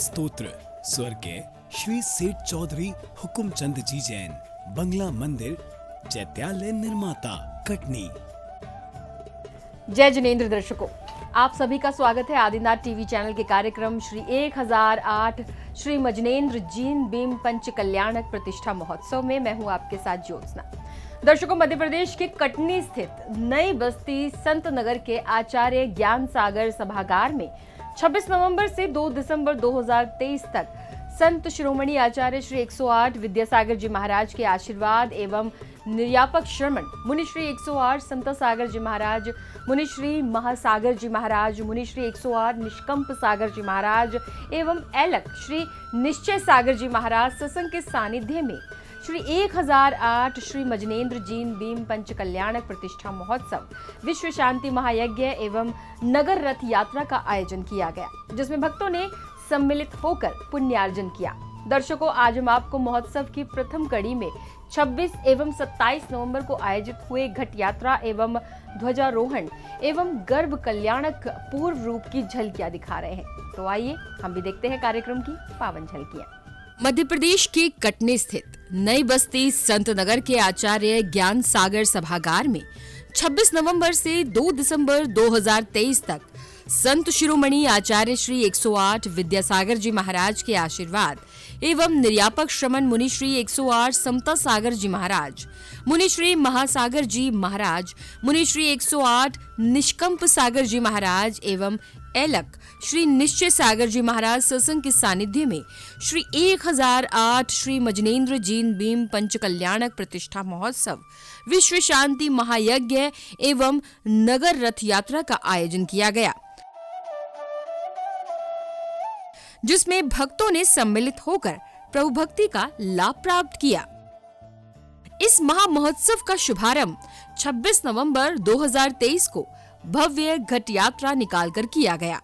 स्तोत्र स्वर्गीय श्री सेठ चौधरी हुकुमचंद जी जैन, बंगला मंदिर, चैत्यालय निर्माता, कटनी। जय जिनेंद्र दर्शकों, आप सभी का स्वागत है आदिनाथ टीवी चैनल के कार्यक्रम श्री 1008 श्री मजनेन्द्र जीन भीम पंच कल्याणक प्रतिष्ठा महोत्सव में। मैं हूं आपके साथ ज्योत्सना। दर्शकों, मध्य प्रदेश के कटनी स्थित नई बस्ती संत नगर के आचार्य ज्ञान सागर सभागार में 26 नवंबर से 2 दिसंबर 2023 तक संत शिरोमणि आचार्य श्री 108 विद्यासागर जी महाराज के आशीर्वाद एवं निर्यापक श्रमण मुनि श्री 108 समता सागर जी महाराज, मुनि श्री महासागर जी महाराज, मुनि श्री 108 निष्कंप सागर जी महाराज एवं ऐलक श्री निश्चय सागर जी महाराज सत्संग के सानिध्य में श्री 1008 श्री मजनेन्द्र जीन भीम पंच कल्याणक प्रतिष्ठा महोत्सव विश्व शांति महायज्ञ एवं नगर रथ यात्रा का आयोजन किया गया, जिसमें भक्तों ने सम्मिलित होकर पुण्यार्जन किया। दर्शकों, आज हम आपको महोत्सव की प्रथम कड़ी में 26 एवं 27 नवंबर को आयोजित हुए घट यात्रा एवं ध्वजारोहण एवं गर्भ कल्याणक पूर्व रूप की झलकियां दिखा रहे हैं। तो आइए हम भी देखते हैं कार्यक्रम की पावन झलकियां। मध्य प्रदेश के कटनी स्थित नई बस्ती संत नगर के आचार्य ज्ञान सागर सभागार में 26 नवंबर से 2 दिसंबर 2023 तक संत शिरोमणि आचार्य श्री 108 विद्यासागर जी महाराज के आशीर्वाद एवं निर्यापक श्रमण मुनि श्री 108 समता सागर जी महाराज, मुनि श्री महासागर जी महाराज, मुनि श्री 108 निष्कंप सागर जी महाराज एवं ऐलक श्री निश्चय सागर जी महाराज सत्संग के सानिध्य में श्री 1008 श्री मजनेन्द्र जीन भीम पंच कल्याणक प्रतिष्ठा महोत्सव विश्व शांति महायज्ञ एवं नगर रथ यात्रा का आयोजन किया गया, जिसमें भक्तों ने सम्मिलित होकर प्रभु भक्ति का लाभ प्राप्त किया। इस महा महोत्सव का शुभारंभ 26 नवंबर 2023 को भव्य घट यात्रा निकालकर किया गया।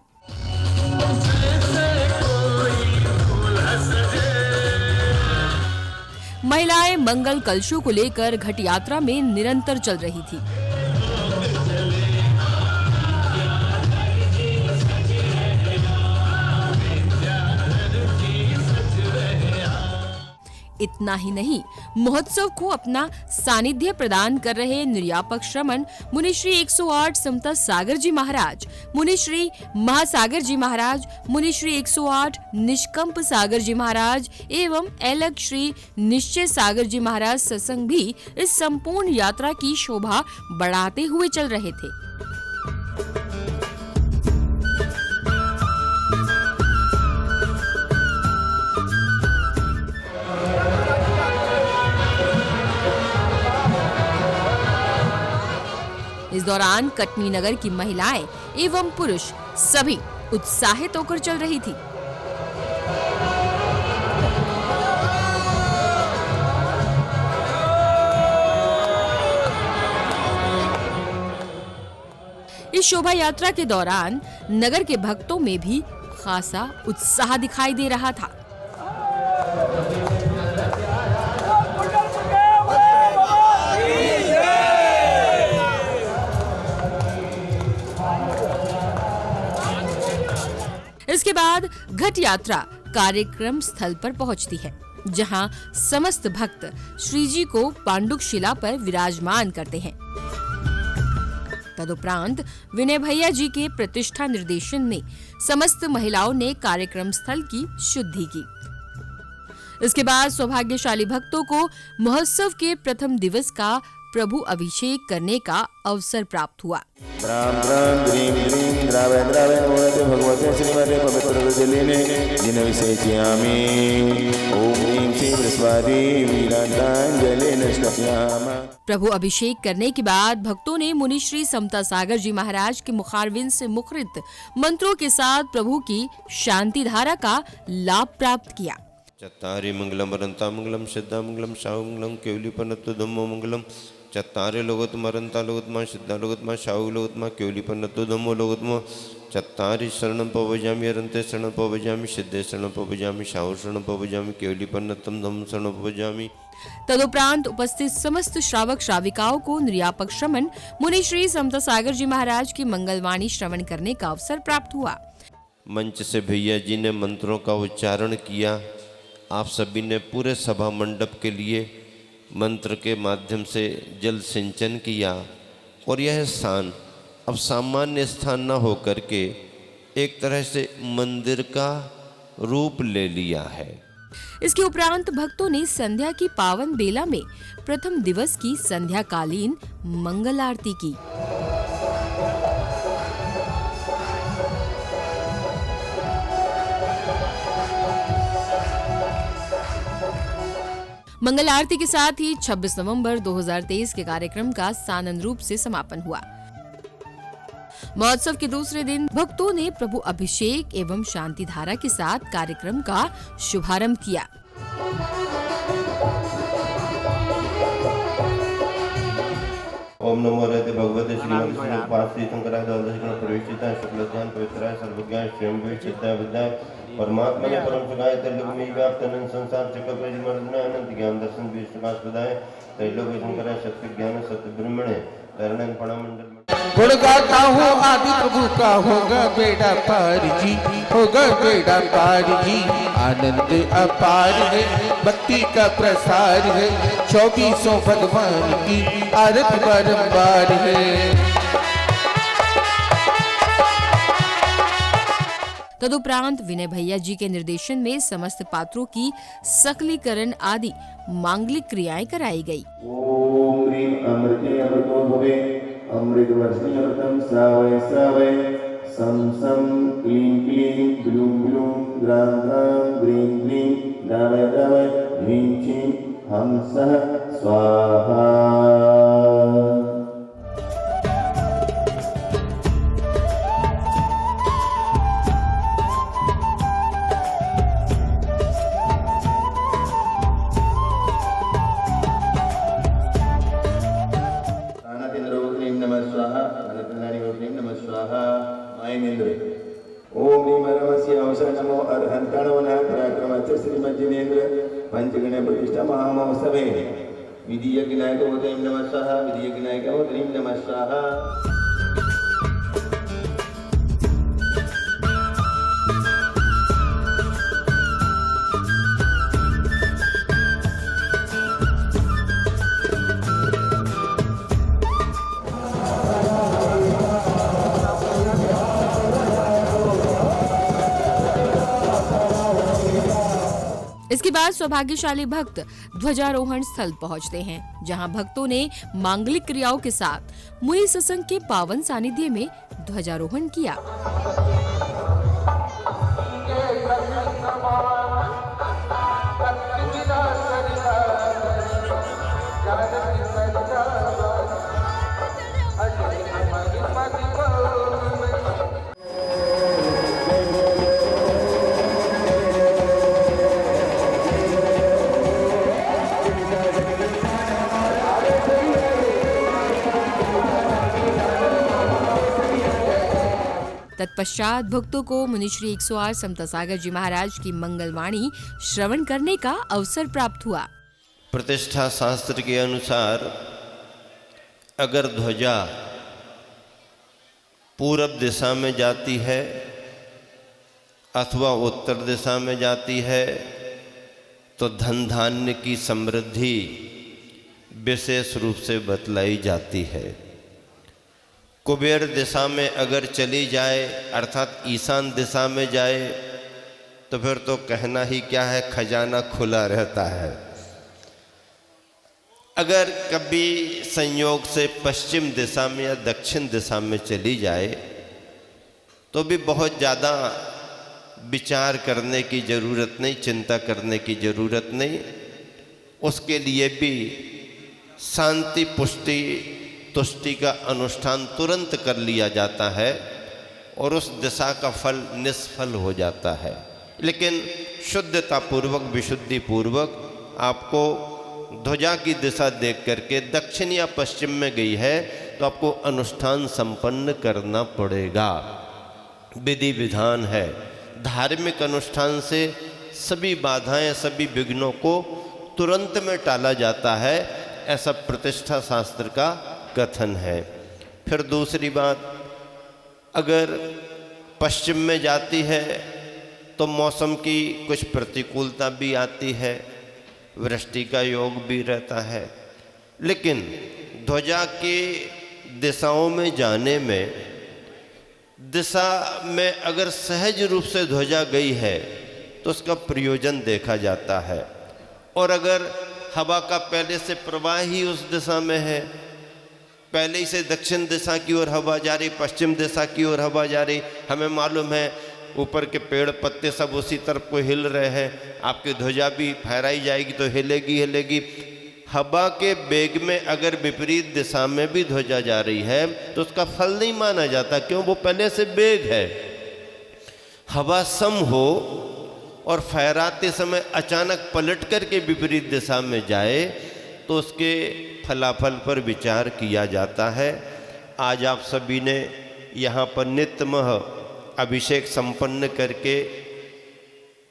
महिलाएं मंगल कलशों को लेकर घट यात्रा में निरंतर चल रही थी। इतना ही नहीं, महोत्सव को अपना सानिध्य प्रदान कर रहे निर्यापक श्रमण मुनि श्री 108 समता सागर जी महाराज, मुनि श्री महासागर जी महाराज, मुनि श्री 108 निष्कंप सागर जी महाराज एवं ऐलक श्री निश्चय सागर जी महाराज सत्संग भी इस संपूर्ण यात्रा की शोभा बढ़ाते हुए चल रहे थे। इस दौरान कटनी नगर की महिलाएं एवं पुरुष सभी उत्साहित होकर चल रही थी। इस शोभा यात्रा के दौरान नगर के भक्तों में भी खासा उत्साह दिखाई दे रहा था। इसके बाद घट यात्रा कार्यक्रम स्थल पर पहुंचती है, जहां समस्त भक्त श्री जी को पांडुक शिला पर विराजमान करते हैं। तदुपरांत विनय भैया जी के प्रतिष्ठा निर्देशन में समस्त महिलाओं ने कार्यक्रम स्थल की शुद्धि की। इसके बाद सौभाग्यशाली भक्तों को महोत्सव के प्रथम दिवस का प्रभु अभिषेक करने का अवसर प्राप्त हुआ। प्रभु अभिषेक करने के बाद भक्तों ने मुनि श्री समता सागर जी महाराज के मुखारविंद से मुखरित मंत्रों के साथ प्रभु की शांति धारा का लाभ प्राप्त किया। चत्तारि मंगलम अरंता मंगलम सिद्धा मंगलम शाहु मंगलम केवली पन्नतु धम्मो मंगलम चत्तारे लोगोत्तम अरंता लोगोत्तम सिद्धा लोगोत्तम शाहु लोगोत्तम केवली पन्नतु धम्मो लोगोत्तम चत्तारि शरणं पवजामि अरंते शरणं पवजामि सिद्धे शरणं पवजामि शाहु शरणं पवजामि केवली पन्नतम धम्म शरणं पवजामि। तदुपरांत उपस्थित समस्त श्रावक श्राविकाओं को निर्यापक श्रमण मुनि श्री समता सागर जी महाराज की मंगलवाणी श्रवण करने का अवसर प्राप्त हुआ। मंच से भैया जी ने मंत्रों का उच्चारण किया। आप सभी ने पूरे सभा मंडप के लिए मंत्र के माध्यम से जल सिंचन किया और यह स्थान अब सामान्य स्थान न होकर के एक तरह से मंदिर का रूप ले लिया है। इसके उपरांत भक्तों ने संध्या की पावन बेला में प्रथम दिवस की संध्याकालीन मंगल आरती की। मंगल आरती के साथ ही 26 नवंबर 2023 के कार्यक्रम का सानंद रूप से समापन हुआ। महोत्सव के दूसरे दिन भक्तों ने प्रभु अभिषेक एवं शांति धारा के साथ कार्यक्रम का शुभारंभ किया। ओम नमो रहते भगवते श्रीमद श्री शंकराय द्वादश प्रवेशिता शुक्लज्ञान पवित्राय सर्वज्ञान स्वयं चित्ता विद्या परमात्मा ने परम सुखाय तैलोक में व्याप्त अनंत संसार चक्र परिमर्दन अनंत ज्ञान दर्शन विश्वास प्रदाय तैलोक शंकराय सत्य ज्ञान सत्य ब्रह्मणे तरणन पणमंडल गुण गाता हूँ आदि प्रभु का होगा बेड़ा पार जी, होगा बेड़ा पार जी। आनंद अपार है, भक्ति का प्रसार है, 24 भगवान की आरती बारंबार है। तदुपरांत विनय भैया जी के निर्देशन में समस्त पात्रों की सकलीकरण आदि मांगलिक क्रियाएं कराई गई। ओम ह्रीं अमृते अमृतो भवे अमृत वर्षि अमृतम श्रावय श्रावय सं सं क्लीं क्लीं ब्लूं ब्लूं ग्रां ग्रां ग्रीं ग्रीं द्रावय द्रावय ह्रीं क्षीं हम सः स्वाहा। ओम निमरमस्य अवसर नमो अर्हंतणवनः पराक्रमस्य श्रीमज्जिनेन्द्र पंचगण प्रतिष्ठा महामहोत्सवे विधि यज्ञनायक होते नमः स्वाहा विधि यज्ञनायक होते नमः स्वाहा। इसके बाद सौभाग्यशाली भक्त ध्वजारोहण स्थल पहुंचते हैं, जहां भक्तों ने मांगलिक क्रियाओं के साथ मुनि सत्संग के पावन सानिध्य में ध्वजारोहण किया। तत्पश्चात भक्तों को मुनिश्री 108 समता सागर जी महाराज की मंगलवाणी श्रवण करने का अवसर प्राप्त हुआ। प्रतिष्ठा शास्त्र के अनुसार अगर ध्वजा पूरब दिशा में जाती है अथवा उत्तर दिशा में जाती है तो धन धान्य की समृद्धि विशेष रूप से बतलाई जाती है। कुबेर दिशा में अगर चली जाए अर्थात ईशान दिशा में जाए तो फिर तो कहना ही क्या है, खजाना खुला रहता है। अगर कभी संयोग से पश्चिम दिशा में या दक्षिण दिशा में चली जाए तो भी बहुत ज़्यादा विचार करने की ज़रूरत नहीं, चिंता करने की ज़रूरत नहीं। उसके लिए भी शांति पुष्टि तुष्टि का अनुष्ठान तुरंत कर लिया जाता है और उस दिशा का फल निष्फल हो जाता है। लेकिन शुद्धता पूर्वक विशुद्धि पूर्वक आपको ध्वजा की दिशा देख करके दक्षिण या पश्चिम में गई है तो आपको अनुष्ठान संपन्न करना पड़ेगा। विधि विधान है। धार्मिक अनुष्ठान से सभी बाधाएं सभी विघ्नों को तुरंत में टाला जाता है, ऐसा प्रतिष्ठा शास्त्र का कथन है। फिर दूसरी बात, अगर पश्चिम में जाती है तो मौसम की कुछ प्रतिकूलता भी आती है, वृष्टि का योग भी रहता है, लेकिन ध्वजा की दिशाओं में जाने में, दिशा में अगर सहज रूप से ध्वजा गई है तो उसका प्रयोजन देखा जाता है। और अगर हवा का पहले से प्रवाह ही उस दिशा में है, पहले ही से दक्षिण दिशा की ओर हवा जा रही, पश्चिम दिशा की ओर हवा जा रही, हमें मालूम है ऊपर के पेड़ पत्ते सब उसी तरफ को हिल रहे हैं, आपकी ध्वजा भी फहराई जाएगी तो हिलेगी हिलेगी। हवा के वेग में अगर विपरीत दिशा में भी ध्वजा जा रही है तो उसका फल नहीं माना जाता, क्यों? वो पहले से वेग है। हवा सम हो और फहराते समय अचानक पलट करके विपरीत दिशा में जाए तो उसके फलाफल पर विचार किया जाता है। आज आप सभी ने यहाँ पर नित्यमः अभिषेक संपन्न करके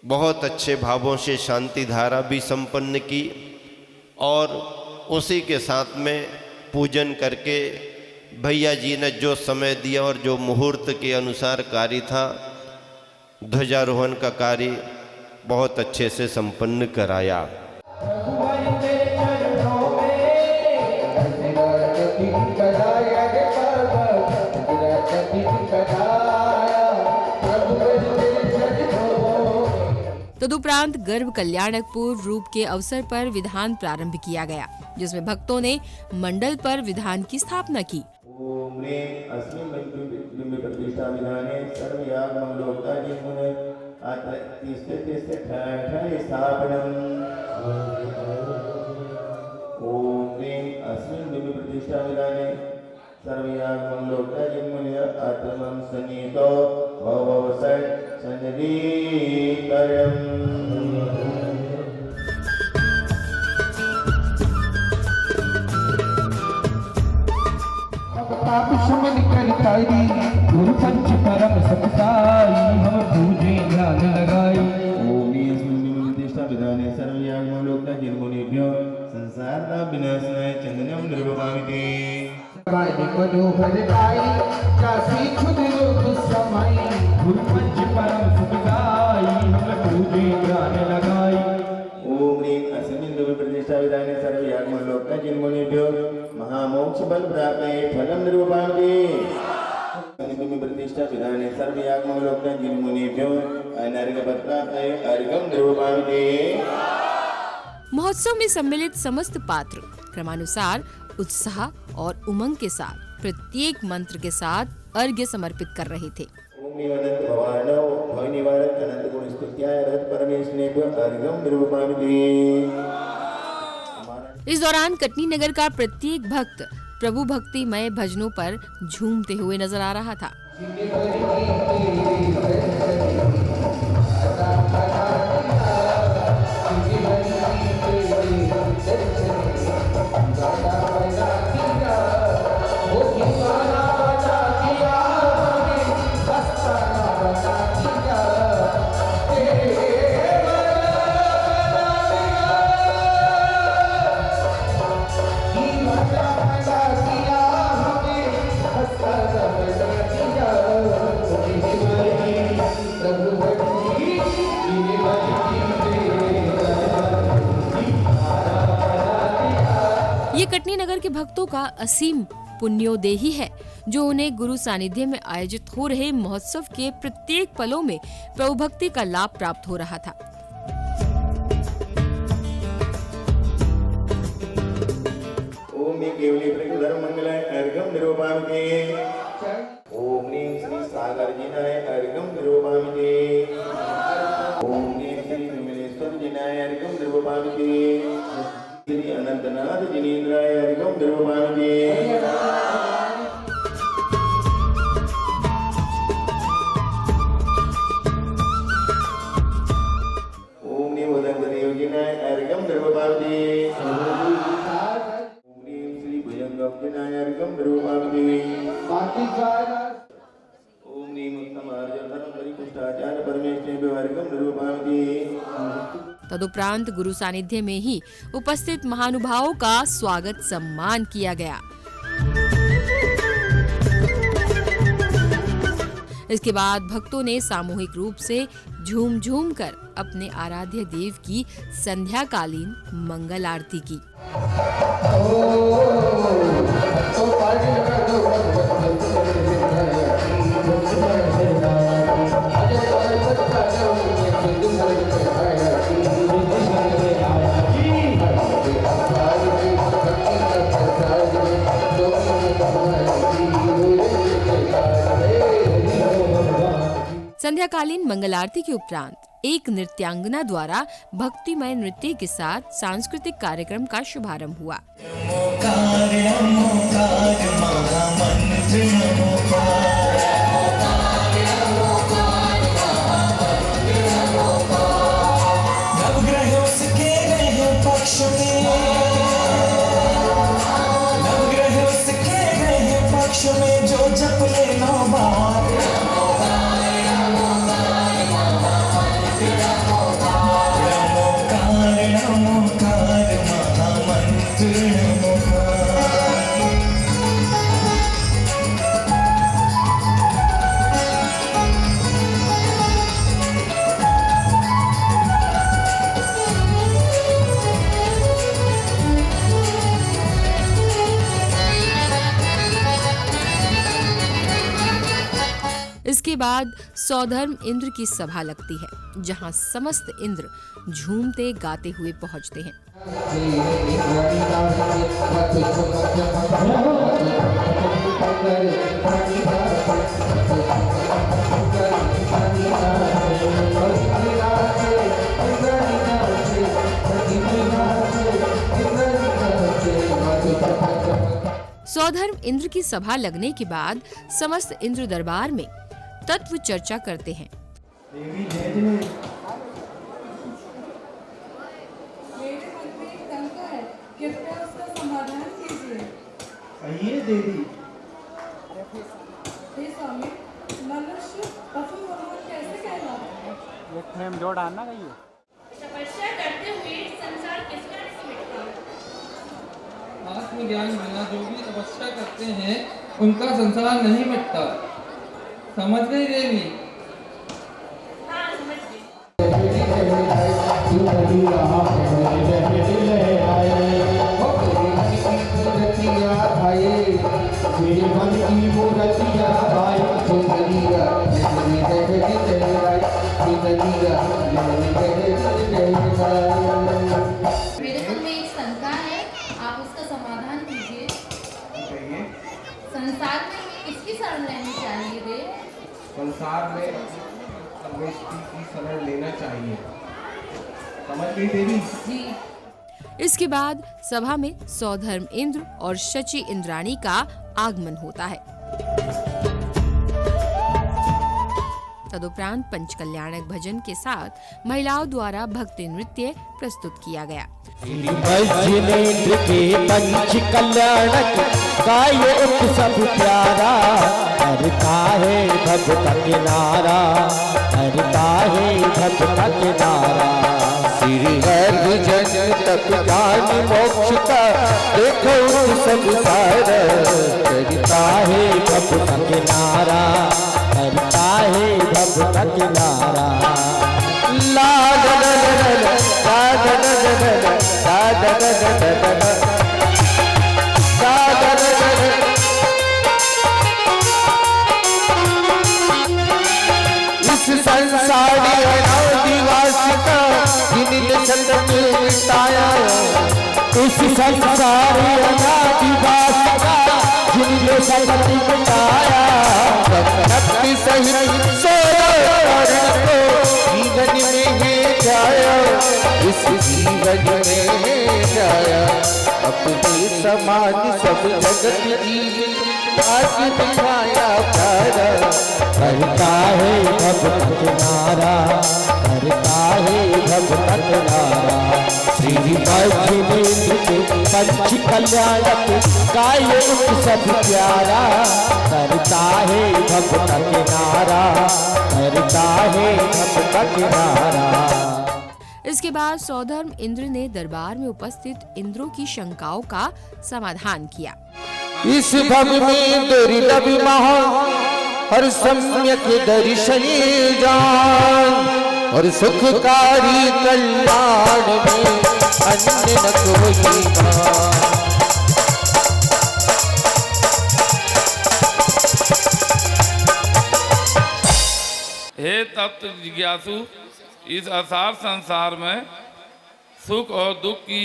बहुत अच्छे भावों से शांति धारा भी संपन्न की और उसी के साथ में पूजन करके भैया जी ने जो समय दिया और जो मुहूर्त के अनुसार कार्य था, ध्वजारोहण का कार्य बहुत अच्छे से संपन्न कराया। तदुपरांत गर्भ कल्याणक पूर्व रूप के अवसर पर विधान प्रारंभ किया गया, जिसमें भक्तों ने मंडल पर विधान की स्थापना की। ओम ह्रीं अस्मिन् बिंब प्रतिष्ठा विधाने सर्वयाग मंगलोक्तानि मुने अत्र तिष्ठति ठाठानि स्थापनम्। ओम ह्रीं अस्मिन् बिंब प्रतिष्ठा विधाने सर्वयाग मंगलोक्तानि मुने अत्र मम सन्निहितो भववसत् सन्निधिकरम्। पाप शमन करताई गुरु पंच परम सत्ताई हम पूजे ध्यान लगाई। ओम अस्मिन् प्रतिष्ठा विधाने सर्वयाग मंगलोक्ता जिन्मुनिभ्यो संसारता विनाशनाय चंदनम निर्वपामिते। वाणी मनोहर गाई काशी खुद लोग समाई गुरु पंच परम सत्ताई हम पूजे ध्यान लगाई। ओम ह्रीं अस्मिन् प्रतिष्ठा विधाने सर्वयाग मंगलोक्ता जिन्मुनिभ्यो महामोक्ष बल प्राप्तये फलम निरूपयामि। अस्मिन् प्रतिष्ठा विधाने सर्वयाग मंगलोक्ता जिन्मुनिभ्यो अनर्घ प्राप्तये अर्घं निरूपयामि। महोत्सव में सम्मिलित समस्त पात्र क्रमानुसार उत्साह और उमंग के साथ प्रत्येक मंत्र के साथ अर्घ्य समर्पित कर रहे थे। ओम अनंत भवानो भय निवारक अनंत गुण स्तुत्याय रत परमेश्वरेभ्यो अर्घं निरूपयामि। इस दौरान कटनी नगर का प्रत्येक भक्त प्रभु भक्तिमय भजनों पर झूमते हुए नजर आ रहा था। ये कटनी नगर के भक्तों का असीम पुण्योदेही है, जो उन्हें गुरु सानिध्य में आयोजित हो रहे महोत्सव के प्रत्येक पलों में प्रभु भक्ति का लाभ प्राप्त हो रहा था। ओम केवली प्रकृति मंगलाय अर्घं निरूपयामि। ओम ह्रीं श्री सागर जिनाय अर्घं निरूपयामि। ओम ह्रीं श्री विमलेश्वर जिनाय अर्घं निरूपयामि। श्री अनंतनाथ जिनेन्द्राय अर्घं निरूपयामि। ओम ह्रीं वदंतदेव जिनाय अर्घं निरूपयामि। ओम ह्रीं श्री भुजंगम जिनाय अर्घं निरूपयामि। ओम ह्रीं उत्तमार्जन परिपुष्टाचार्य परमेश्वरेभ्यो अर्घं निरूपयामि। तदुपरांत गुरु सानिध्य में ही उपस्थित महानुभावों का स्वागत सम्मान किया गया। इसके बाद भक्तों ने सामूहिक रूप से झूम झूम कर अपने आराध्य देव की संध्याकालीन मंगल आरती की। संध्याकालीन मंगल आरती के उपरांत एक नृत्यांगना द्वारा भक्तिमय नृत्य के साथ सांस्कृतिक कार्यक्रम का शुभारंभ हुआ। इसके बाद सौधर्म इंद्र की सभा लगती है, जहां समस्त इंद्र झूमते गाते हुए पहुंचते हैं। सौधर्म इंद्र की सभा लगने के बाद समस्त इंद्र दरबार में तत्व चर्चा करते हैं। मेरे मन में एक शंका है, कृपया उसका समाधान कीजिए। आइए देवी। हे स्वामी, मनुष्य पशु भगवान कैसे कहलाता है? ये फ्रेम जोड़ आना गई है। तपस्या करते हुए संसार किसका नहीं मिटता? आत्मज्ञान बिना जो भी तपस्या करते हैं उनका संसार नहीं मिटता। समझ गई देवी? हाँ, समझ गई। मेरे मन में एक शंका है, आप उसका समाधान कीजिए। संसार में किसकी शरण लेनी चाहिए रे? संसार में सर्वेश्वरी की शरण लेना चाहिए। समझ गई देवी? जी। इसके बाद सभा में सौधर्म इंद्र और शची इंद्राणी का आगमन होता है। तदुपरांत पंचकल्याणक भजन के साथ महिलाओं द्वारा भक्ति नृत्य प्रस्तुत किया गया। मजनेन्द्र के पंच कल्याणक गाय उत्सव प्यारा, करता है भक्त किनारा, करता है भक्त किनारा। श्री हरि जन तक ज्ञान मोक्ष का देखो संसार, करता है भक्त किनारा, करता है भक्त किनारा। ला ला ला ला ला इस संसारी अनादिवास का जिन्हें संत मिटाया, इस संसारी अनादिवास का जिन्हें संत मिटाया। भक्ति सहित सोया को जीवन में है जाया, इस जीवन में जाया। अपने समान सब जगत जीवन आज दिखाया प्यारा, करता है भक्त किनारा, करता है भक्त किनारा। श्री मजनेन्द्र के पंच कल्याणक गाय उत्सव प्यारा, करता है भक्त किनारा, करता है भक्त किनारा। इसके बाद सौधर्म इंद्र ने दरबार में उपस्थित इंद्रों की शंकाओं का समाधान किया। इस भव में दुर्लभ महा और सम्यक दर्शन जान और सुखकारी कल्याण में अन्य न कोई मान। हे तत्व जिज्ञासु, इस असार संसार में सुख और दुख की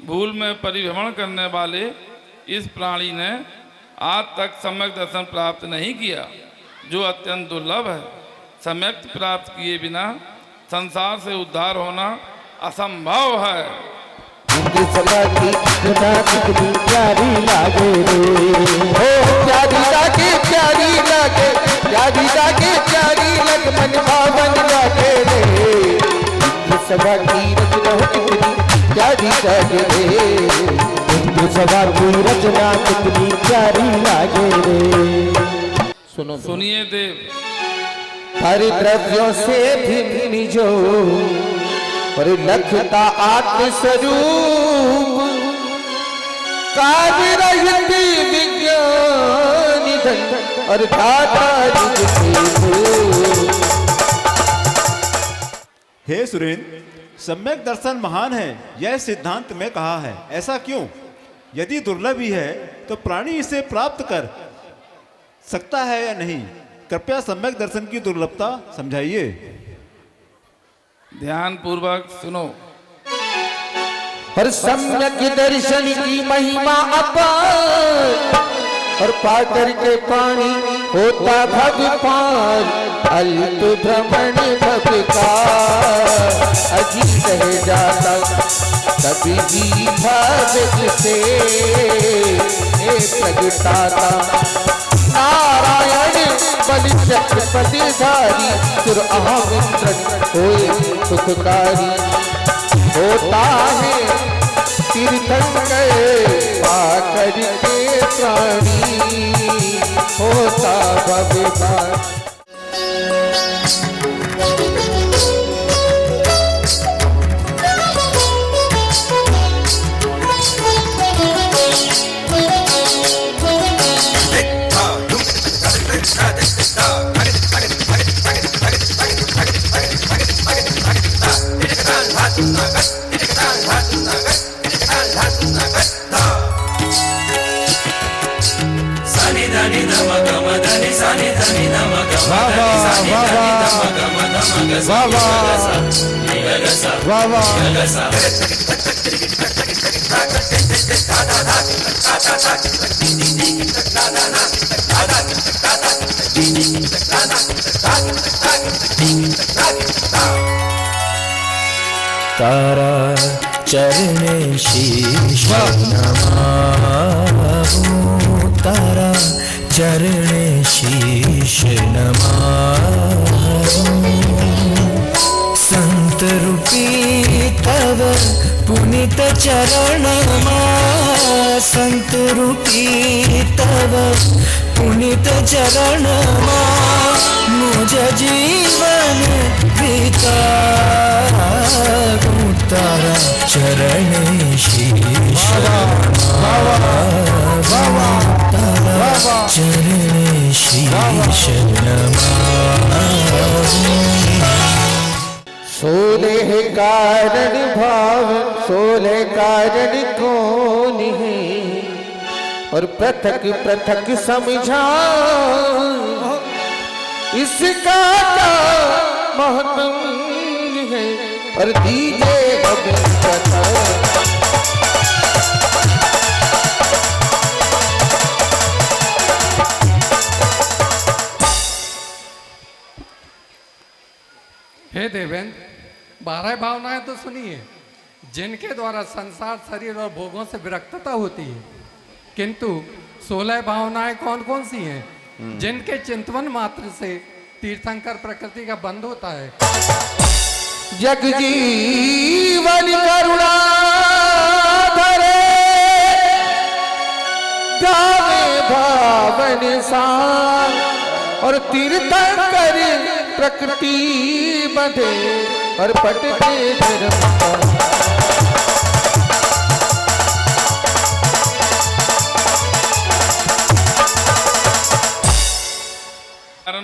भूल में परिभ्रमण करने वाले इस प्राणी ने आज तक सम्यक दर्शन प्राप्त नहीं किया, जो अत्यंत दुर्लभ है। सम्यक प्राप्त किए बिना संसार से उद्धार होना असंभव है। प्यारी लागे प्यारी लागे प्यारी लागे प्यारी लग मन भावन लागे रे। सभा की रचना कितनी प्यारी लागे रे। सभा की रचना कितनी प्यारी लागे रे। सुनिए देव, हरि द्रव्यों से भिन्न जो और लखता आत्म स्वरूप कार्य रहित विज्ञान धन और दाता हे सुरेंद्र, सम्यक दर्शन महान है, यह सिद्धांत में कहा है। ऐसा क्यों? यदि दुर्लभ ही है तो प्राणी इसे प्राप्त कर सकता है या नहीं? कृपया सम्यक दर्शन की दुर्लभता समझाइए। ध्यान पूर्वक सुनो। और सम्यक दर्शन की महिमा अपार और पाकर के पानी होता भगवान अल्प भ्रमण भगकार अजीत रह जाता कभी भी भगत से प्रगटाता नारायण बलि चक्रपति धारी सुर अहंत्रन होए सुखकारी होता है तीर्थंकर पाकर के प्राणी होता भगवान। तारा चरण शीश नमामि, तारा चरण शीश नमामि। संत रूपी तव पुनित चरण संत रूपी तव पुनित चरण मुझ जीवन तारा चरण शीश तारा चरण शीश सोले कारण भाव सोले कारण कौन है और पृथक पृथक समझा इसका क्या महत्व है और दीजे हे देवेंद्र, 12 भावनाएं तो सुनिए जिनके द्वारा संसार शरीर और भोगों से विरक्तता होती है, किंतु 16 भावनाएं कौन कौन सी हैं जिनके चिंतन मात्र से तीर्थंकर प्रकृति का बंध होता है। जग जीवन करुणा धरे जावे भावन सान और तीर्थंकर प्रकृति बंधे और पटके धर्म।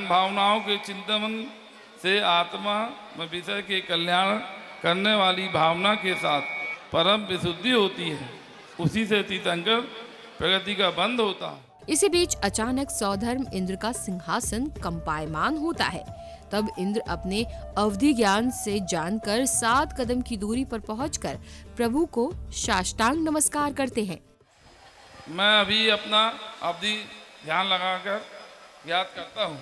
ज्ञान भावनाओं के चिंतन से आत्मा में विषय के कल्याण करने वाली भावना के साथ परम विशुद्धि होती है। उसी से तीर्थंकर प्रगति का बंध होता है। इसी बीच अचानक सौधर्म इंद्र का सिंहासन कंपायमान होता है। तब इंद्र अपने अवधि ज्ञान से जानकर 7 कदम की दूरी पर पहुंचकर प्रभु को साष्टांग नमस्कार करते हैं। मैं अभी अपना अवधि ध्यान लगाकर याद करता हूँ।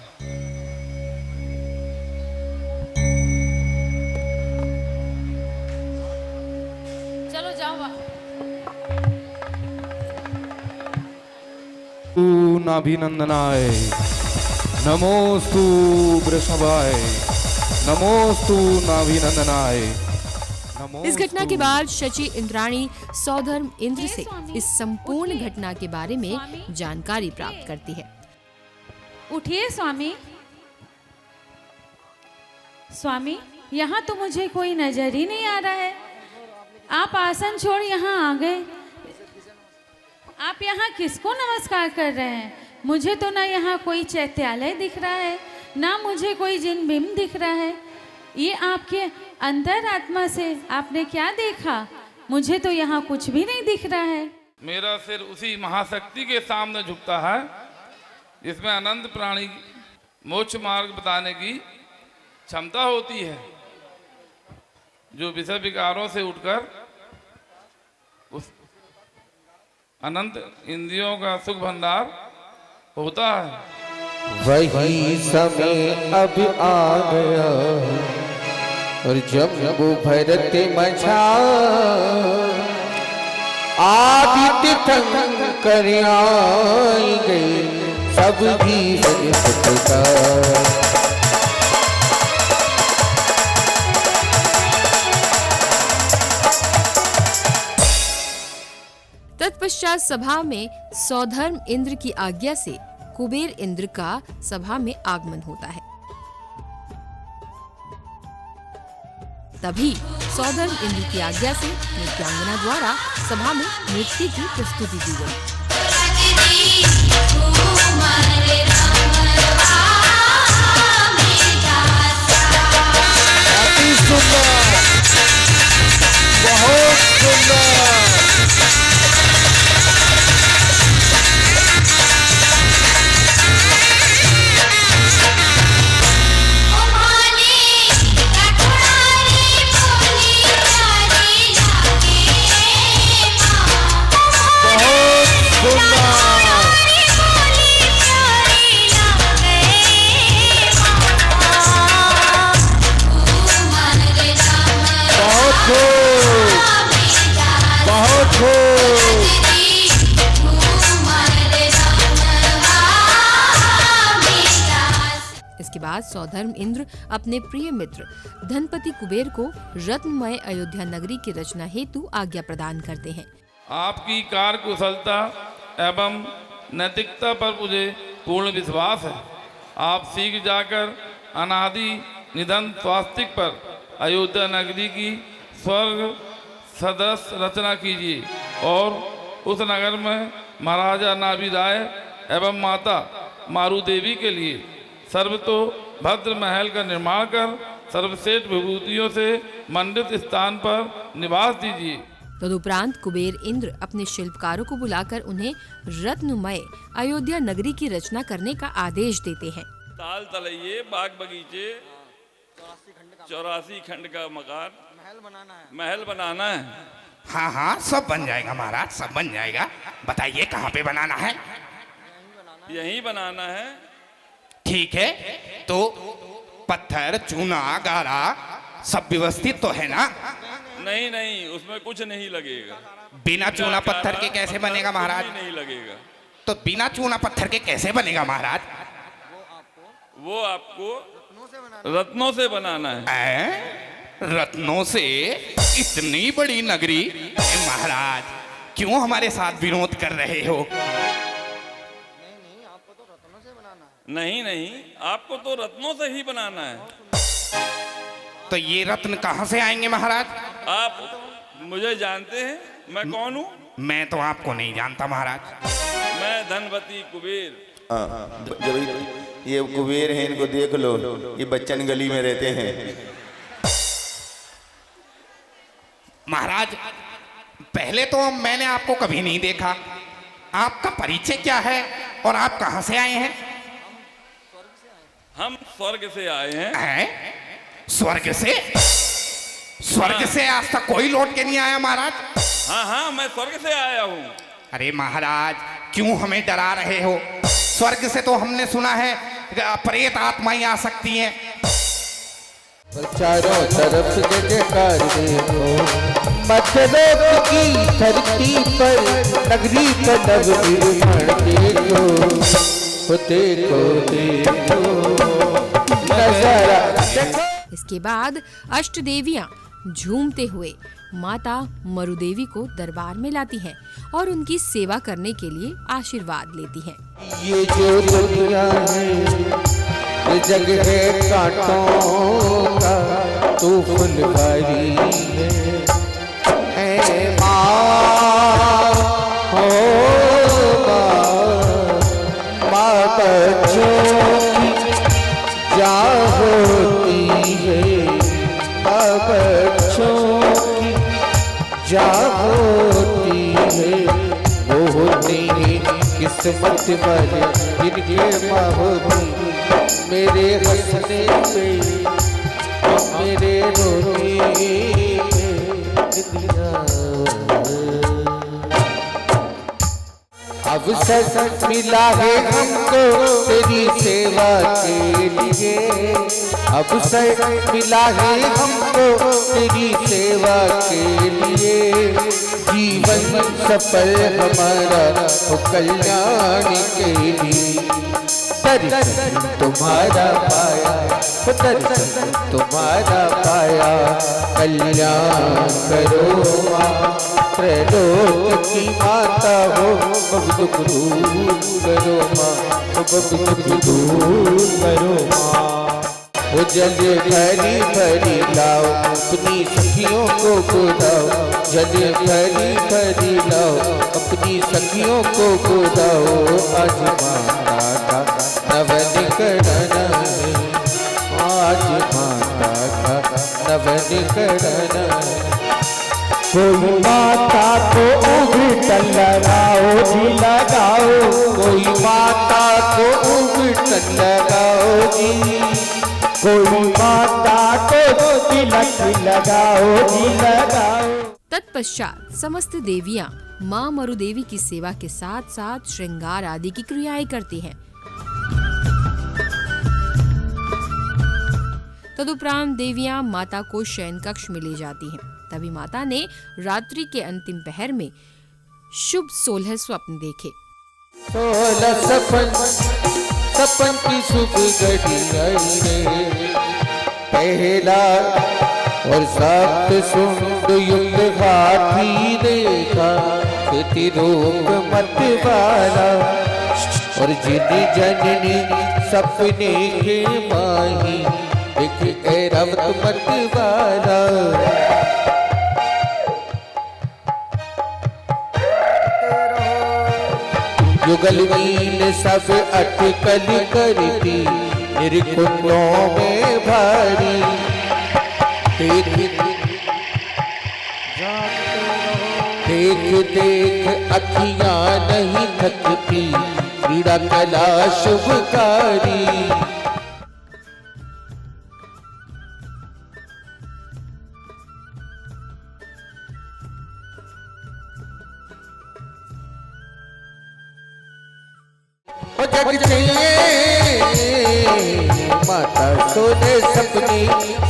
चलो जाओ। नाभिनंदनाय नमोस्तु वृषभाय नमोस्तु नाभिनंदनाय। इस घटना के बाद शची इंद्राणी सौधर्म इंद्र से इस संपूर्ण घटना के बारे में जानकारी प्राप्त करती है। उठिए स्वामी। स्वामी, यहाँ तो मुझे कोई नजर ही नहीं आ रहा है। आप आसन छोड़ यहाँ आ गए। आप यहाँ किसको नमस्कार कर रहे हैं? मुझे तो ना यहाँ कोई चैत्यालय दिख रहा है, ना मुझे कोई जिन बिंब दिख रहा है। ये आपके अंतर आत्मा से आपने क्या देखा? मुझे तो यहाँ कुछ भी नहीं दिख रहा है। मेरा सिर उसी महाशक्ति के सामने झुकता है जिसमें अनंत प्राणी मोक्ष मार्ग बताने की क्षमता होती है, जो विषय विकारों से उठकर उस अनंत इंद्रियों का सुख भंडार होता है। वही समय अब आ गया और जब वो भरत मचा आदित्य कर आई गए सब भी का। तत्पश्चात सभा में सौधर्म इंद्र की आज्ञा से कुबेर इंद्र का सभा में आगमन होता है। तभी सौधर्म इंद्र की आज्ञा से नृत्यांगना द्वारा सभा में नृत्य की प्रस्तुति दी गई। बहुत सुंदर। इसके बाद सौधर्म इंद्र अपने प्रिय मित्र धनपति कुबेर को रत्नमय अयोध्या नगरी की रचना हेतु आज्ञा प्रदान करते हैं। आपकी कार्यकुशलता एवं नैतिकता पर मुझे पूर्ण विश्वास है। आप सीख जाकर अनादि निधन स्वास्तिक पर अयोध्या नगरी की स्वर्ग सदृश रचना कीजिए और उस नगर में महाराजा नाभि राय एवं माता मारू देवी के लिए सर्वतो भद्र महल का निर्माण कर सर्वश्रेष्ठ विभूतियों से मंडित स्थान पर निवास दीजिए। तदुपरांत कुबेर इंद्र अपने शिल्पकारों को बुलाकर उन्हें रत्नमय अयोध्या नगरी की रचना करने का आदेश देते हैं। ताल तलैये बाग बगीचे 84 खंड का मकान महल बनाना है। हाँ हाँ सब बन जाएगा महाराज, सब बन जाएगा। बताइए कहाँ पे बनाना है? यहीं बनाना है। ठीक है, तो पत्थर चूना गारा सब व्यवस्थित तो है ना? नहीं नहीं, उसमें कुछ नहीं लगेगा। बिना चूना पत्थर के कैसे बनेगा महाराज? नहीं लगेगा। तो बिना चूना पत्थर के कैसे बनेगा महाराज? वो आपको रत्नों से बनाना है। रत्नों से? इतनी बड़ी नगरी? महाराज क्यों हमारे साथ विरोध कर रहे हो? नहीं नहीं, आपको तो रत्नों से ही बनाना है। तो ये रत्न कहाँ से आएंगे महाराज? आप मुझे जानते हैं? मैं कौन हूँ? मैं तो आपको नहीं जानता महाराज। मैं धनपति कुबेर। ये कुबेर हैं, इनको देख लो, ये बच्चन गली में रहते हैं। महाराज, पहले तो मैंने आपको कभी नहीं देखा। आपका परिचय क्या है और आप कहां से आए हैं? हम स्वर्ग से आए हैं। स्वर्ग से? स्वर्ग से आज तक कोई लौट के नहीं आया महाराज। हाँ हाँ, मैं स्वर्ग से आया हूँ। अरे महाराज, क्यों हमें डरा रहे हो? स्वर्ग से तो हमने सुना है प्रेत आत्माएं आ सकती हैं। चारों तरफ जयकार देखो, मध्यलोक की धरती पर नगरी का नव निर्माण देखो, देखो देखो नजारा देखो। इसके बाद अष्ट देवियां झूमते हुए माता मरुदेवी को दरबार में लाती हैं और उनकी सेवा करने के लिए आशीर्वाद लेती हैं। ये जो दुनिया है ये जग है कांटों का, तू फुलवारी है माँ हो माँ बच्चों की जा होती है, माँ बच्चों की जा होती है, वो होती है किस्मत वाले जिनके माँ होती मेरे हंसने पे मेरे रोने अवसर मिला है हमको तेरी सेवा के लिए, अवसर मिला है हमको तेरी सेवा के लिए, जीवन सफल हमारा हो कल्याण के लिए। दर्शन तुम्हारा पाया, दर्शन तुम्हारा पाया, कल्याण करो माँ, त्रैलोक की माता हो, अब दुख दूर करो माँ, अब दुख दूर करो माँ। वो जल भरी भरी लाओ, अपनी सखियों को बुलाओ, जल भरी भरी लाओ, अपनी सखियों को बुलाओ, आज माता का नवनीकरण है, आज माता का नवनीकरण है। कोई माता को उघटन लगाओ जी लगाओ, कोई माता को उघटन लगाओ जी, कोई माता को तिलक लगाओ जी लगाओ। तत्पश्चात समस्त देवियां मां मरुदेवी की सेवा के साथ साथ श्रृंगार आदि की क्रियाएं करती हैं। तदुपरांत देवियां माता को शयन कक्ष में ले जाती हैं। तभी माता ने रात्रि के अंतिम पहर में शुभ 16 स्वप्न देखे। 16 सपन की शुभ घड़ी आई रे, पहला और सात सुंड युक्त हाथी देखा, खेती रूप मत वाला, और जिनी जननी सपने के माही, एक ऐरावत मत वाला। युगलवीन सब अटकल करती, निर्कुंडों में भारी, देख देख अखियां नहीं थकती, क्रीड़ा कला शुभकारी। माता सोने सपनी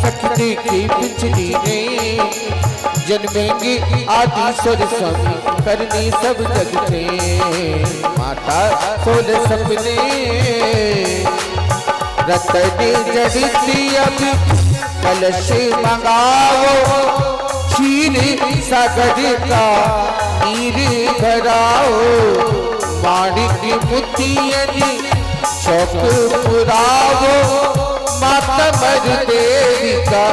सखी की पिछली ने, जन्मेंगे आदि स्वर स्वामी करनी सब जग में। माता सोने सपने रतने जड़ती, अब कलश मंगाओ, क्षीर सागर का नीर भराओ, माणिक मोतियन शौक पुरावो, माता मरुदेवी का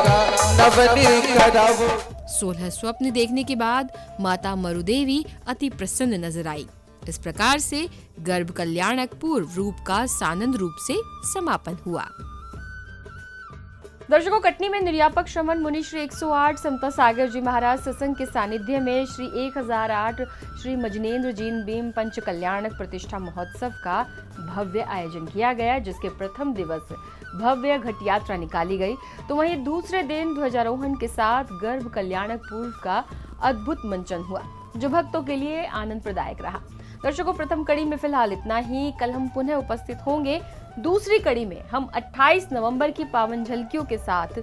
नवन करावो। 16 स्वप्न देखने के बाद माता मरुदेवी अति प्रसन्न नजर आई। इस प्रकार से गर्भ कल्याणक पूर्व रूप का सानंद रूप से समापन हुआ। दर्शकों, कटनी में निर्यापक श्रमण मुनि श्री 108 समता सागर जी महाराज सत्संग के सानिध्य में श्री 1008 श्री मजनेन्द्र जीन भीम पंच कल्याणक प्रतिष्ठा महोत्सव का भव्य आयोजन किया गया, जिसके प्रथम दिवस भव्य घट यात्रा निकाली गई, तो वहीं दूसरे दिन ध्वजारोहण के साथ गर्भ कल्याणक पूर्व का अद्भुत मंचन हुआ, जो भक्तों के लिए आनंद प्रदायक रहा। दर्शकों, प्रथम कड़ी में फिलहाल इतना ही। कल हम पुनः उपस्थित होंगे दूसरी कड़ी में हम 28 नवंबर की पावन झलकियों के साथ,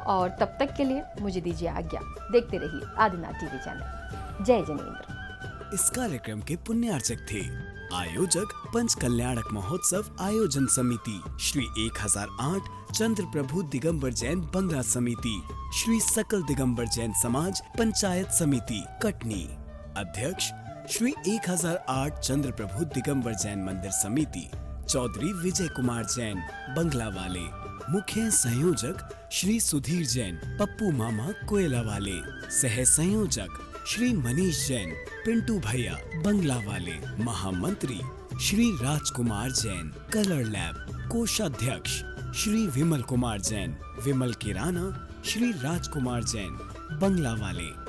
और तब तक के लिए मुझे दीजिए आज्ञा। देखते रहिए आदिनाथ टीवी चैनल। जय जिनेंद्र। इस कार्यक्रम के पुण्यार्चक थे आयोजक पंच कल्याणक महोत्सव आयोजन समिति श्री 1008 चंद्र प्रभु दिगंबर जैन बंगला समिति, श्री सकल दिगंबर जैन समाज पंचायत समिति कटनी। अध्यक्ष श्री 1008 चंद्र प्रभु दिगंबर जैन मंदिर समिति चौधरी विजय कुमार जैन बंगला वाले। मुख्य संयोजक श्री सुधीर जैन पप्पू मामा कोयला वाले। सह संयोजक श्री मनीष जैन पिंटू भैया बंगला वाले। महामंत्री श्री राजकुमार जैन कलर लैब। कोषाध्यक्ष श्री विमल कुमार जैन विमल किराना। श्री राजकुमार जैन बंगला वाले।